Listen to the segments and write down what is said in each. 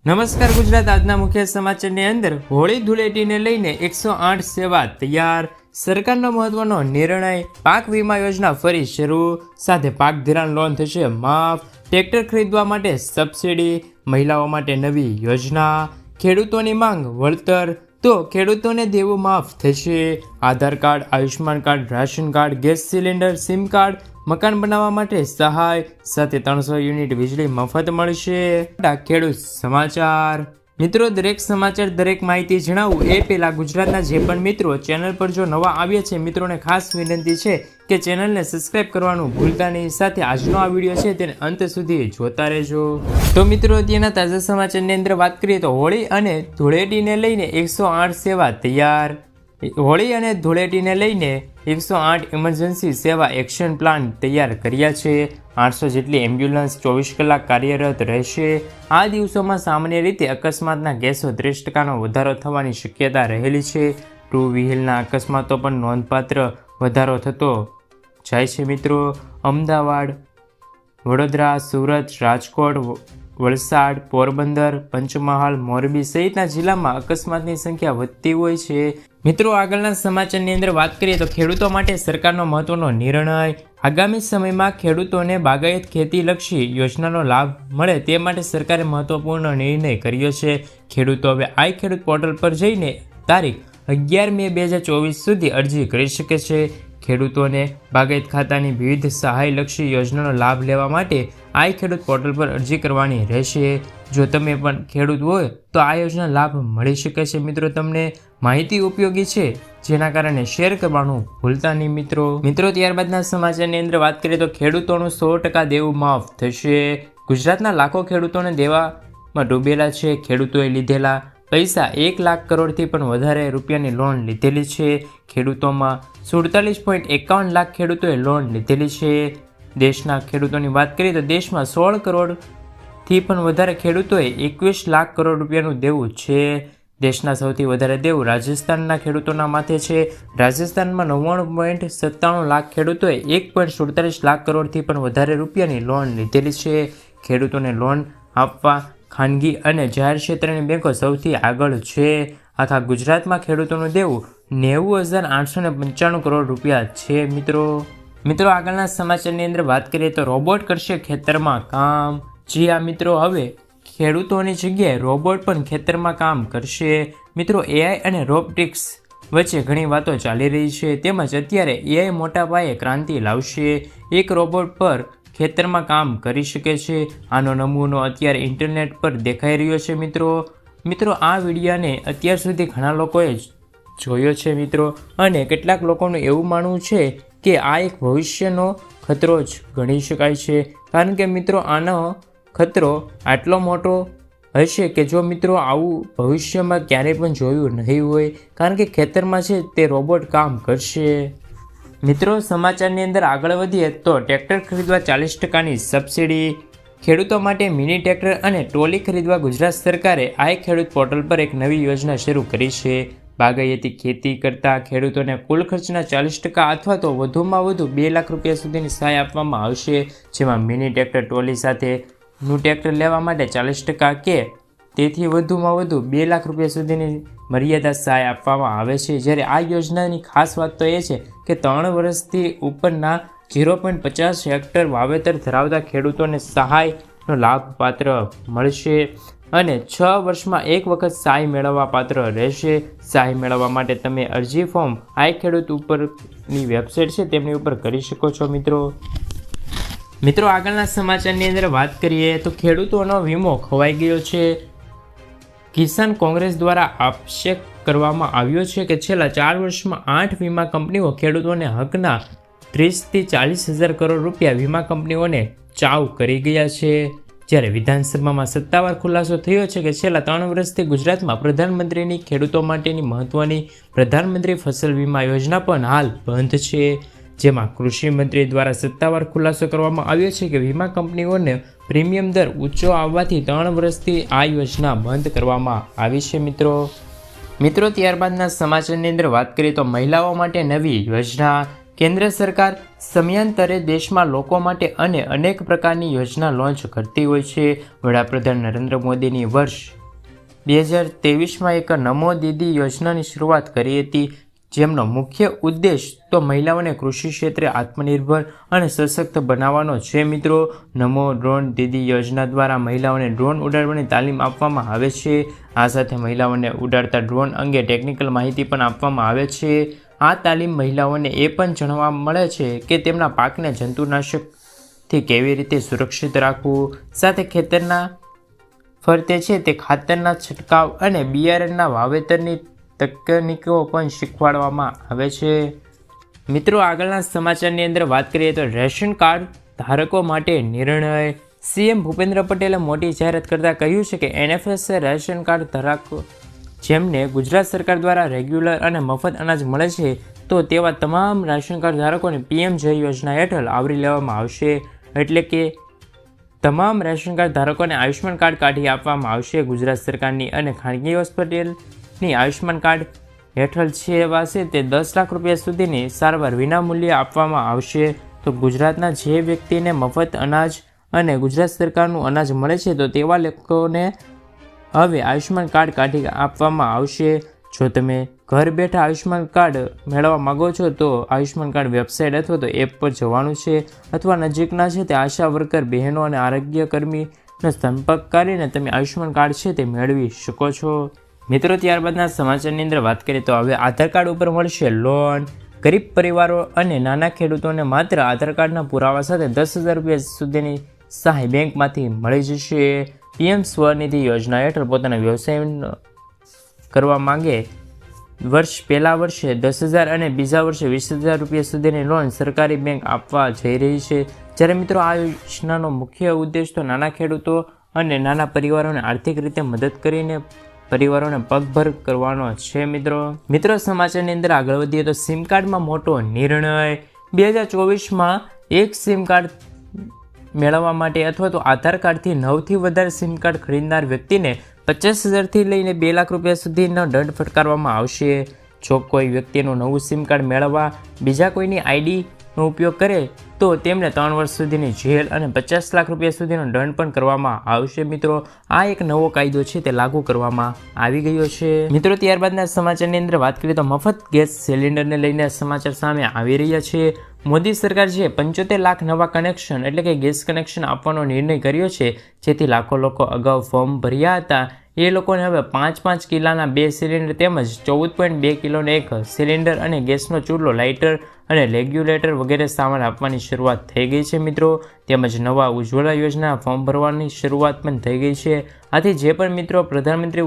નમસ્કાર ગુજરાત, આજના મુખ્ય સમાચારની અંદર હોળી ધૂળેટીને લઈને 108 સેવા તૈયાર, સરકારનો મહત્વનો નિર્ણય, પાક વીમા યોજના ફરી શરૂ, સાથે પાક ધિરાણ લોન થશે માફ, ટ્રેક્ટર ખરીદવા માટે સબસિડી, મહિલાઓ માટે નવી યોજના, ખેડૂતોની માંગ વળતર, તો ખેડૂતોને દેવું માફ થશે, Aadhaar card, Ayushman card, ration card, gas cylinder, SIM card, મકાન બનાવવા માટે સહાય, સાથે 300 યુનિટ વીજળી મફત મળશે. ખેડૂત સમાચાર. મિત્રો, દરેક સમાચાર, દરેક માહિતી જણાવું એ પહેલા ગુજરાતના જે પણ મિત્રો ચેનલ પર જો નવા આવ્યા છે, મિત્રોને ખાસ વિનંતી છે કે ચેનલને સબસ્ક્રાઇબ કરવાનું ભૂલતા નહીં, સાથે આજનો આ વિડીયો છે તેને અંત સુધી જોતા રહેજો. તો મિત્રો, અત્યારના તાજા સમાચારની અંદર વાત કરીએ તો હોળી અને ધૂળેટીને લઈને 108 સેવા તૈયાર. હોળી અને ધૂળેટીને લઈને 108 ઇમરજન્સી સેવા એક્શન પ્લાન તૈયાર કર્યા છે. 800 જેટલી એમ્બ્યુલન્સ 24 કલાક કાર્યરત રહેશે. આ દિવસોમાં સામાન્ય રીતે અકસ્માતના કેસો 30% વધારો થવાની શક્યતા રહેલી છે. 2 વ્હીલના અકસ્માતો પણ નોંધપાત્ર વધારો થતો જાય છે. મિત્રો, અમદાવાદ, વડોદરા, સુરત, રાજકોટ, વલસાડ, પોરબંદર, પંચમહાલ, મોરબી સહિતના જિલ્લામાં અકસ્માતની સંખ્યા વધતી હોય છે. મિત્રો, આગળના સમાચારની અંદર વાત કરીએ તો ખેડૂતો માટે સરકારનો મહત્વનો નિર્ણય. આગામી સમયમાં ખેડૂતોને બાગાયત ખેતીલક્ષી યોજનાનો લાભ મળે તે માટે સરકારે મહત્વપૂર્ણ નિર્ણય કર્યો છે. ખેડૂતો હવે આઈ ખેડૂત પોર્ટલ પર જઈને તારીખ 11 મે 2024 સુધી અરજી કરી શકે છે. ખેડૂતોને બાગાયત ખાતાની વિવિધ સહાયલક્ષી યોજનાનો લાભ લેવા માટે આઈ ખેડૂત પોર્ટલ પર અરજી કરવાની રહેશે. જો તમે પણ ખેડૂત હોય તો આ યોજના લાભ મળી શકે છે. મિત્રો, તમને માહિતી ઉપયોગી છે જેના કારણે શેર કરવાનું ભૂલતા નહીં. મિત્રો, ત્યારબાદના સમાચારની અંદર વાત કરીએ તો ખેડૂતોનું 100% દેવું માફ થશે. ગુજરાતના લાખો ખેડૂતોને દેવામાં ડૂબેલા છે. ખેડૂતોએ લીધેલા પૈસા 1 લાખ કરોડથી પણ વધારે રૂપિયાની લોન લીધેલી છે. ખેડૂતોમાં 47.51 લાખ ખેડૂતોએ લોન લીધેલી છે. દેશના ખેડૂતોની વાત કરીએ તો દેશમાં 16 કરોડથી પણ વધારે ખેડૂતોએ 21 લાખ કરોડ રૂપિયાનું દેવું છે. દેશના સૌથી વધારે દેવું રાજસ્થાનના ખેડૂતોના માથે છે. રાજસ્થાનમાં 99.97 લાખ ખેડૂતોએ 1.47 લાખ કરોડથી પણ વધારે રૂપિયાની લોન લીધેલી છે. ખેડૂતોને લોન આપવા ખાનગી અને જાહેર ક્ષેત્રની બેંકો સૌથી આગળ છે. આખા ગુજરાતમાં ખેડૂતોનું દેવું 90,895 કરોડ રૂપિયા છે. મિત્રો, આગળના સમાચારની અંદર વાત કરીએ તો રોબોટ કરશે ખેતરમાં કામ. જી હા મિત્રો, હવે ખેડૂતોની જગ્યાએ રોબોટ પણ ખેતરમાં કામ કરશે. મિત્રો, એઆઈ અને રોબોટિક્સ વચ્ચે ઘણી વાતો ચાલી રહી છે. તેમજ અત્યારે એઆઈ મોટા પાયે ક્રાંતિ લાવશે. એક રોબોટ પર ખેતરમાં કામ કરી શકે છે. આનો નમૂનો અત્યારે ઇન્ટરનેટ પર દેખાઈ રહ્યો છે. મિત્રો, આ વિડીયોને અત્યાર સુધી ઘણા લોકોએ જોયો છે. મિત્રો, અને કેટલાક લોકોનું એવું માનવું છે કે આ એક ભવિષ્યનો ખતરો જ ગણી શકાય છે. કારણ કે મિત્રો, આનો ખતરો આટલો મોટો હશે કે જો મિત્રો આવું ભવિષ્યમાં ક્યારેય પણ જોયું નહીં હોય. કારણ કે ખેતરમાં છે તે રોબોટ કામ કરશે. મિત્રો, સમાચારની અંદર આગળ વધીએ તો ટ્રેક્ટર ખરીદવા 40%ની સબસિડી. ખેડૂતો માટે મિની ટ્રેક્ટર અને ટ્રોલી ખરીદવા ગુજરાત સરકારે આઈ ખેડૂત પોર્ટલ પર એક નવી યોજના શરૂ કરી છે. બાગાયતી ખેતી કરતા ખેડૂતોને કુલ ખર્ચના 40% અથવા તો વધુમાં વધુ 2 લાખ રૂપિયા સુધીની સહાય આપવામાં આવશે. જેમાં મિની ટ્રેક્ટર ટ્રોલી સાથેનું ટ્રેક્ટર લેવા માટે 40% કે તેથી વધુમાં વધુ 2 લાખ રૂપિયા સુધીની મર્યાદા સહાય આપવામાં આવે છે. જ્યારે આ યોજનાની ખાસ વાત તો એ છે કે 3 વર્ષથી ઉપરના 0.50 હેક્ટર વાવેતર ધરાવતા ખેડૂતોને સહાયનો લાભ પાત્ર મળશે અને 6 વર્ષમાં 1 વખત સહાય મેળવવા પાત્ર રહેશે. સહાય મેળવવા માટે તમે અરજી ફોર્મ આઈ ખેડૂત ઉપરની વેબસાઇટ છે તેમની ઉપર કરી શકો છો. મિત્રો, આગળના સમાચારની અંદર વાત કરીએ તો ખેડૂતોનો વીમો ખોવાઈ ગયો છે. કિસાન કોંગ્રેસ દ્વારા આક્ષેપ કરવામાં આવ્યો છે કે છેલ્લા 4 વર્ષમાં 8 વીમા કંપનીઓ ખેડૂતોને હકના 30 થી 40 હજાર કરોડ રૂપિયા વીમા કંપનીઓને ચાવ કરી ગયા છે. જ્યારે વિધાનસભામાં સત્તાવાર ખુલાસો થયો છે કે છેલ્લા 3 વર્ષથી ગુજરાતમાં પ્રધાનમંત્રીની ખેડૂતો માટેની મહત્વની પ્રધાનમંત્રી ફસલ વીમા યોજના પણ હાલ બંધ છે. જેમાં કૃષિ મંત્રી દ્વારા સત્તાવાર ખુલાસો કરવામાં આવ્યો છે કે વીમા કંપનીઓને પ્રીમિયમ દર ઊંચો આવવાથી 3 વર્ષથી આ યોજના બંધ કરવામાં આવી છે. મિત્રો, ત્યારબાદના સમાચારની અંદર વાત કરીએ તો મહિલાઓ માટે નવી યોજના. કેન્દ્ર સરકાર સમયાંતરે દેશમાં લોકો માટે અનેક પ્રકારની યોજના લોન્ચ કરતી હોય છે. વડાપ્રધાન નરેન્દ્ર મોદીની વર્ષ 2023માં એક નમો દીદી યોજનાની શરૂઆત કરી હતી, જેમનો મુખ્ય ઉદ્દેશ તો મહિલાઓને કૃષિ ક્ષેત્રે આત્મનિર્ભર અને સશક્ત બનાવવાનો છે. મિત્રો, નમો ડ્રોન દીદી યોજના દ્વારા મહિલાઓને ડ્રોન ઉડાડવાની તાલીમ આપવામાં આવે છે. આ સાથે મહિલાઓને ઉડાડતા ડ્રોન અંગે ટેકનિકલ માહિતી પણ આપવામાં આવે છે. આ તાલીમ મહિલાઓને એ પણ જાણવા મળે છે કે તેમના પાકને જંતુનાશકથી કેવી રીતે સુરક્ષિત રાખવું, સાથે ખેતરના ફરતે છે તે ખાતરના છંટકાવ અને બિયારણના વાવેતરની તકનીકો પણ શીખવાડવામાં આવે છે. મિત્રો, આગળના સમાચારની અંદર વાત કરીએ તો રેશન કાર્ડ ધારકો માટે નિર્ણય. સીએમ ભૂપેન્દ્ર પટેલે મોટી જાહેરાત કરતાં કહ્યું છે કે એનએફએસ રેશન કાર્ડ ધારકો જેમને ગુજરાત સરકાર દ્વારા રેગ્યુલર અને મફત અનાજ મળે છે તો તેવા તમામ રાશન કાર્ડ ધારકોને પીએમ જય યોજના હેઠળ આવરી લેવામાં આવશે. એટલે કે તમામ રેશન કાર્ડ ધારકોને આયુષ્યમાન કાર્ડ કાઢી આપવામાં આવશે. ગુજરાત સરકારની અને ખાનગી હોસ્પિટલની આયુષ્યમાન કાર્ડ હેઠળ સેવા છે તે 10 લાખ રૂપિયા સુધીની સારવાર વિનામૂલ્યે આપવામાં આવશે. તો ગુજરાતના જે વ્યક્તિને મફત અનાજ અને ગુજરાત સરકારનું અનાજ મળે છે તો તેવા લોકોને હવે આયુષ્યમાન કાર્ડ કાઢી આપવામાં આવશે. જો તમે ઘર બેઠા આયુષ્યમાન કાર્ડ મેળવવા માગો છો તો આયુષ્યમાન કાર્ડ વેબસાઇટ અથવા તો એપ પર જવાનું છે, અથવા નજીકના છે તે આશા વર્કર બહેનો અને આરોગ્ય કર્મીનો સંપર્ક કરીને તમે આયુષ્યમાન કાર્ડ છે તે મેળવી શકો છો. મિત્રો, ત્યારબાદના સમાચારની અંદર વાત કરીએ તો હવે આધાર કાર્ડ ઉપર મળશે લોન. ગરીબ પરિવારો અને નાના ખેડૂતોને માત્ર આધાર કાર્ડના પુરાવા સાથે 10,000 રૂપિયા સુધીની સહાય બેંકમાંથી મળી જશે. પીએમ સ્વનિધિ યોજના હેઠળ પોતાના વ્યવસાય કરવા માંગે પહેલા વર્ષે 10,000 અને બીજા વર્ષે 20,000 રૂપિયા સુધીની લોન સરકારી બેંક આપવા જઈ રહી છે. જ્યારે મિત્રો, આ યોજનાનો મુખ્ય ઉદ્દેશ તો નાના ખેડૂતો અને નાના પરિવારોને આર્થિક રીતે મદદ કરીને પરિવારોને પગભર કરવાનો છે. મિત્રો, સમાચારની અંદર આગળ વધીએ તો સિમ કાર્ડમાં મોટો નિર્ણય. 2024માં એક સિમ કાર્ડ મેળવવા માટે અથવા તો આધાર કાર્ડથી 9થી વધારે સિમ કાર્ડ ખરીદનાર વ્યક્તિને 50,000થી લઈને 2 લાખ રૂપિયા સુધીનો દંડ ફટકારવામાં આવશે. જો કોઈ વ્યક્તિનું નવું સિમ કાર્ડ મેળવવા બીજા કોઈની આઈડીનો ઉપયોગ કરે તો તેમને 3 વર્ષ સુધીની જેલ અને 50 લાખ રૂપિયા સુધીનો દંડ પણ કરવામાં આવશે. મિત્રો, આ એક નવો કાયદો છે તે લાગુ કરવામાં આવી ગયો છે. મિત્રો, ત્યારબાદના સમાચારની અંદર વાત કરીએ તો મફત ગેસ સિલિન્ડરને લઈને સમાચાર સામે આવી રહ્યા છે. મોદી સરકાર જે 75 લાખ નવા કનેક્શન એટલે કે ગેસ કનેક્શન આપવાનો નિર્ણય કર્યો છે, જેથી લાખો લોકો અગાઉ ફોર્મ ભર્યા હતા એ લોકોને હવે 5-5 કિલોના 2 સિલિન્ડર તેમજ 14.2 કિલોનો એક સિલિન્ડર અને ગેસનો ચૂલો, લાઇટર અને રેગ્યુલેટર વગેરે સામાન આપવાની શરૂઆત થઈ ગઈ છે. મિત્રો, તેમજ નવા ઉજ્જવલા યોજના ફોર્મ ભરવાની શરૂઆત પણ થઈ ગઈ છે. આથી જે પણ મિત્રો પ્રધાનમંત્રી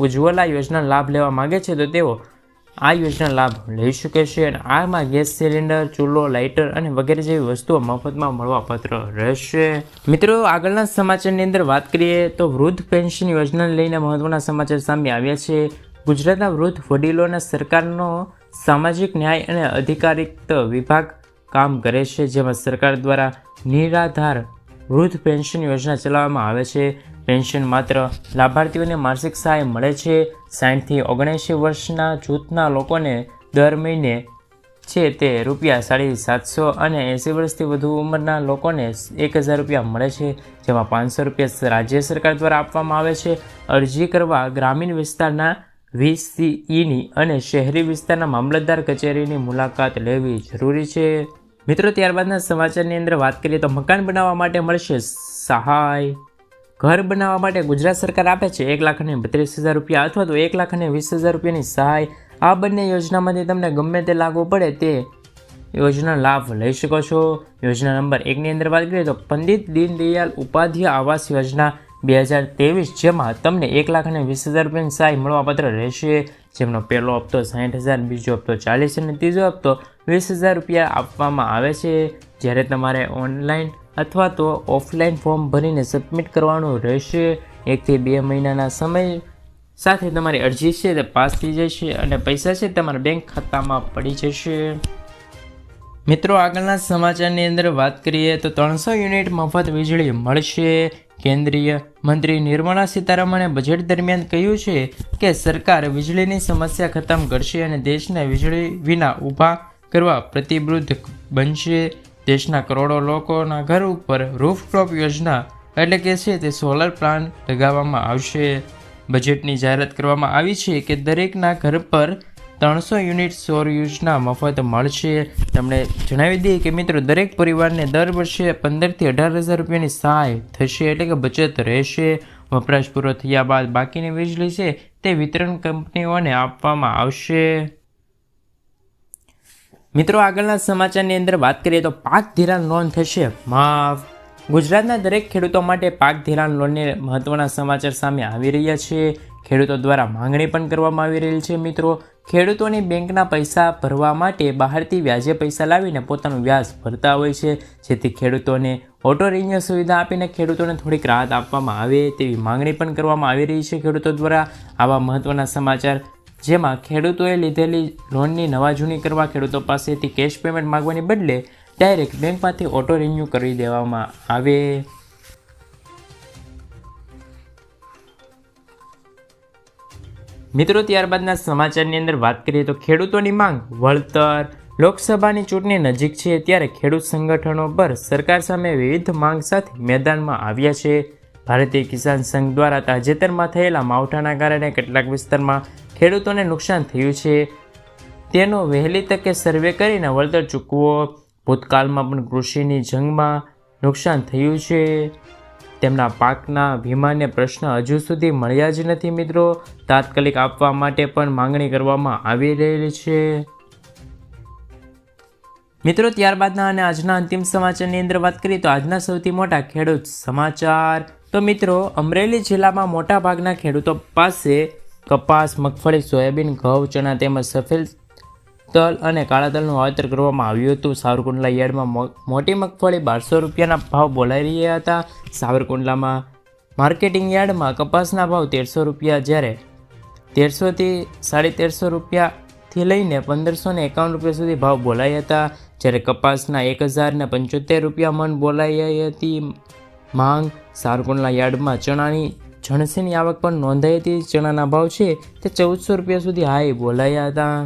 ઉજ્જવલા યોજના લાભ લેવા માગે છે તો તેઓ આ યોજના લાભ લઈ શકે છે. અને આમાં ગેસ સિલિન્ડર, ચૂલો, લાઇટર અને વગેરે જેવી વસ્તુઓ મફતમાં મળવાપાત્ર રહેશે. મિત્રો, આગળના સમાચારની અંદર વાત કરીએ તો વૃદ્ધ પેન્શન યોજનાને લઈને મહત્વના સમાચાર સામે આવ્યા છે. ગુજરાતના વૃદ્ધ વડીલોના સરકારનો સામાજિક ન્યાય અને અધિકારિતા વિભાગ કામ કરે છે, જેમાં સરકાર દ્વારા નિરાધાર વૃદ્ધ પેન્શન યોજના ચલાવવામાં આવે છે. પેન્શન માત્ર લાભાર્થીઓને માસિક સહાય મળે છે. 60થી 79 વર્ષના જૂથના લોકોને દર મહિને છે તે ₹750 અને 80 વર્ષથી વધુ ઉંમરના લોકોને 1,000 રૂપિયા મળે છે, જેમાં 500 રૂપિયા રાજ્ય સરકાર દ્વારા આપવામાં આવે છે. અરજી કરવા ગ્રામીણ વિસ્તારના VCEની અને શહેરી વિસ્તારના મામલતદાર કચેરીની મુલાકાત લેવી જરૂરી છે. મિત્રો, ત્યારબાદના સમાચારની અંદર વાત કરીએ તો મકાન બનાવવા માટે મળશે સહાય. ઘર બનાવવા માટે ગુજરાત સરકાર આપે છે 1,32,000 રૂપિયા અથવા તો 1,20,000 રૂપિયાની સહાય. આ બંને યોજનામાંથી તમને ગમે તે લાગુ પડે તે યોજના લાભ લઈ શકો છો. યોજના નંબર 1ની અંદર વાત કરીએ તો પંડિત દીનદયાળ ઉપાધ્યાય આવાસ યોજના 2023, જેમાં તમને 1,20,000 રૂપિયાની સહાય મળવાપાત્ર રહેશે, જેમનો પહેલો હપ્તો 60,000, બીજો હપ્તો 40 અને ત્રીજો હપ્તો 20,000 રૂપિયા આપવામાં આવે છે. જ્યારે તમારે ઓનલાઈન અથવા તો ઓફલાઈન ફોર્મ ભરીને સબમિટ કરવાનું રહેશે. 1 થી 2 મહિનાના સમય સાથે તમારી અરજી છે તે પાસ થઈ જશે અને પૈસા છે તમારા બેંક ખાતામાં પડી જશે. મિત્રો, આગળના સમાચારની અંદર વાત કરીએ તો 300 યુનિટ મફત વીજળી મળશે. કેન્દ્રીય મંત્રી નિર્મલા સીતારમણે બજેટ દરમિયાન કહ્યું છે કે સરકાર વીજળીની સમસ્યા ખતમ કરશે અને દેશને વીજળી વિના ઊભા કરવા પ્રતિબદ્ધ બનશે. દેશના કરોડો લોકોના ઘર ઉપર રૂફટોપ યોજના એટલે કે છે તે સોલર પ્લાન્ટ લગાવવામાં આવશે. બજેટની જાહેરાત કરવામાં આવી છે કે દરેકના ઘર પર 300 યુનિટ સૌર યોજના મફત મળશે. તમને જણાવી દઈએ કે મિત્રો દરેક પરિવારને દર વર્ષે 15,000 થી 18,000 રૂપિયાની સહાય થશે એટલે કે બચત રહેશે. વપરાશ પૂરો થયા બાદ બાકીની વીજળી છે તે વિતરણ કંપનીઓને આપવામાં આવશે. મિત્રો આગળના સમાચારની અંદર વાત કરીએ તો પાક ધિરાણ લોન થશે માફ. ગુજરાતના દરેક ખેડૂતો માટે પાક ધિરાણ લોનની મહત્વના સમાચાર સામે આવી રહ્યા છે. ખેડૂતો દ્વારા માંગણી પણ કરવામાં આવી રહી છે. મિત્રો ખેડૂતોની બેંકના પૈસા ભરવા માટે બહારથી વ્યાજે પૈસા લાવીને પોતાનું વ્યાજ ભરતા હોય છે, જેથી ખેડૂતોને ઓટો રિન્યુ સુવિધા આપીને ખેડૂતોને થોડીક રાહત આપવામાં આવે તેવી માંગણી પણ કરવામાં આવી રહી છે ખેડૂતો દ્વારા. આવા મહત્વના સમાચાર જેમાં ખેડૂતોએ લીધેલી લોનની નવા જૂની કરવા ખેડૂતો પાસેથી કેશ પેમેન્ટ માંગવાની બદલે ડાયરેક્ટ બેંકમાંથી ઓટો રિન્યુ કરી દેવામાં આવે. મિત્રો ત્યારબાદના સમાચારની અંદર વાત કરીએ તો ખેડૂતોની માંગ વળતર. લોકસભાની ચૂંટણી નજીક છે ત્યારે ખેડૂત સંગઠનો પર સરકાર સામે વિવિધ માંગ સાથે મેદાનમાં આવ્યા છે. ભારતીય કિસાન સંઘ દ્વારા તાજેતરમાં થયેલા માવઠાના કારણે કેટલાક વિસ્તારમાં ખેડૂતોને નુકસાન થયું છે, તેનો વહેલી તકે સર્વે કરીને વળતર ચૂકવો. ભૂતકાળમાં પણ કૃષિની જંગમાં નુકસાન થયું છે, તેમના પાકના વીમાને પ્રશ્ન હજુ સુધી મળ્યા જ નથી. મિત્રો તાત્કાલિક આપવા માટે પણ માંગણી કરવામાં આવી રહી છે. મિત્રો ત્યારબાદના અને આજના અંતિમ સમાચારની અંદર વાત કરીએ તો આજના સૌથી મોટા ખેડૂત સમાચાર. તો મિત્રો અમરેલી જિલ્લામાં મોટા ભાગના ખેડૂતો પાસે કપાસ, મગફળી, સોયાબીન, ઘઉં, ચણા તેમજ સફેદ તલ અને કાળા તલનું વાવેતર કરવામાં આવ્યું હતું. સાવરકુંડલા યાર્ડમાં મોટી મગફળી 1200 રૂપિયાના ભાવ બોલાઈ રહ્યા હતા. સાવરકુંડલામાં માર્કેટિંગ યાર્ડમાં કપાસના ભાવ 1300 રૂપિયા, જ્યારે 1300 થી 1350 રૂપિયાથી લઈને 1551 રૂપિયા સુધી ભાવ બોલાયા હતા. જ્યારે કપાસના 1075 રૂપિયા મણ બોલાઈ હતી માંગ. સાવરકુંડલા યાર્ડમાં ચણાની જણસીની આવક પણ નોંધાઈ હતી. ચણાના ભાવ છે તે 1400 રૂપિયા સુધી હાઈ બોલાયા હતા.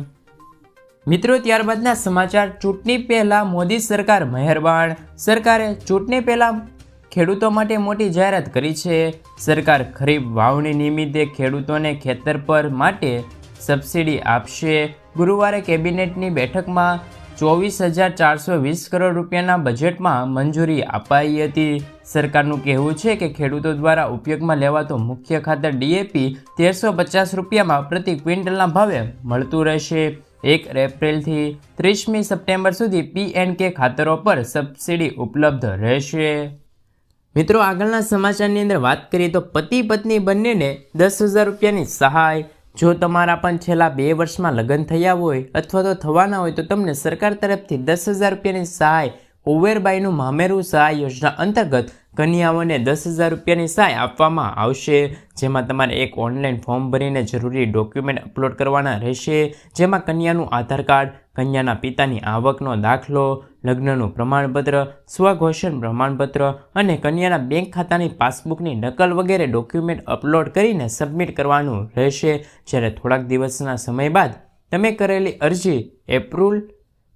મિત્રો ત્યારબાદના સમાચાર. ચૂંટણી પહેલા મોદી સરકાર મહેરબાન. સરકારે ચૂંટણી પહેલા ખેડૂતો માટે મોટી જાહેરાત કરી છે. સરકાર ખરીફ વાવણી નિમિત્તે ખેડૂતોને ખેતર પર માટે સબસિડી આપશે. ગુરુવારે કેબિનેટની બેઠકમાં 24,420 કરોડ રૂપિયાના બજેટમાં મંજૂરી અપાઈ હતી. સરકારનું કહેવું છે કે ખેડૂતો દ્વારા ઉપયોગમાં લેવાતો મુખ્ય ખાતર DAP 1350 રૂપિયામાં પ્રતિ ક્વિન્ટલના ભાવે મળતું રહેશે. 1 એપ્રિલથી 30મી સપ્ટેમ્બર સુધી P&K ખાતરો પર સબસિડી ઉપલબ્ધ રહેશે. મિત્રો આગળના સમાચારની અંદર વાત કરીએ તો પતિ પત્ની બંનેને 10,000 રૂપિયાની સહાય. જો તમારા પણ છેલ્લા 2 વર્ષમાં લગ્ન થયા હોય અથવા તો થવાના હોય તો તમને સરકાર તરફથી 10,000 રૂપિયાની સહાય કુંવરબાઈનું મામેરું સહાય યોજના અંતર્ગત કન્યાઓને 10,000 રૂપિયાની સહાય આપવામાં આવશે. જેમાં તમારે એક ઓનલાઈન ફોર્મ ભરીને જરૂરી ડોક્યુમેન્ટ અપલોડ કરવાના રહેશે, જેમાં કન્યાનું આધાર કાર્ડ, કન્યાના પિતાની આવકનો દાખલો, લગ્નનું પ્રમાણપત્ર, સ્વઘોષણ પ્રમાણપત્ર અને કન્યાના બેંક ખાતાની પાસબુકની નકલ વગેરે ડોક્યુમેન્ટ અપલોડ કરીને સબમિટ કરવાનું રહેશે. જ્યારે થોડાક દિવસના સમય બાદ તમે કરેલી અરજી એપ્રુવ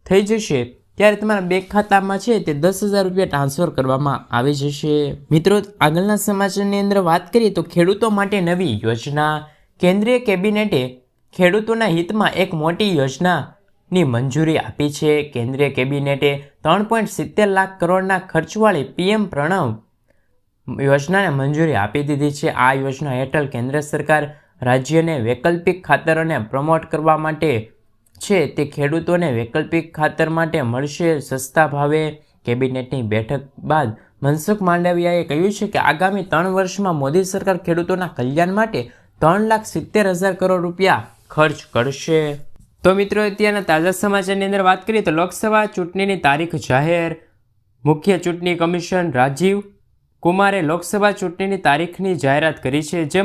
થઈ જશે ત્યારે તમારા બેંક ખાતામાં છે તે 10,000 રૂપિયા ટ્રાન્સફર કરવામાં આવી જશે. મિત્રો આગળના સમાચારની અંદર વાત કરીએ તો ખેડૂતો માટે નવી યોજના. કેન્દ્રીય કેબિનેટે ખેડૂતોના હિતમાં એક મોટી યોજનાની મંજૂરી આપી છે. કેન્દ્રીય કેબિનેટે 3.70 લાખ કરોડના ખર્ચવાળી PM પ્રણવ યોજનાને મંજૂરી આપી દીધી છે. આ યોજના હેઠળ કેન્દ્ર સરકાર રાજ્યને વૈકલ્પિક ખાતરોને પ્રમોટ કરવા માટે છે તે ખેડૂતોને વૈકલ્પિક ખાતર માટે મળશે સસ્તા ભાવે. કેબિનેટની બેઠક બાદ મનસુખ માંડવિયાએ કહ્યું છે કે આગામી 3 વર્ષમાં મોદી સરકાર ખેડૂતોના કલ્યાણ માટે 3,70,000 કરોડ રૂપિયા ખર્ચ કરશે. તો મિત્રો અત્યારના તાજા સમાચારની અંદર વાત કરીએ તો લોકસભા ચૂંટણીની તારીખ જાહેર. મુખ્ય ચૂંટણી કમિશન રાજીવ કુમારે લોકસભા ચૂંટણીની તારીખની જાહેરાત કરી છે.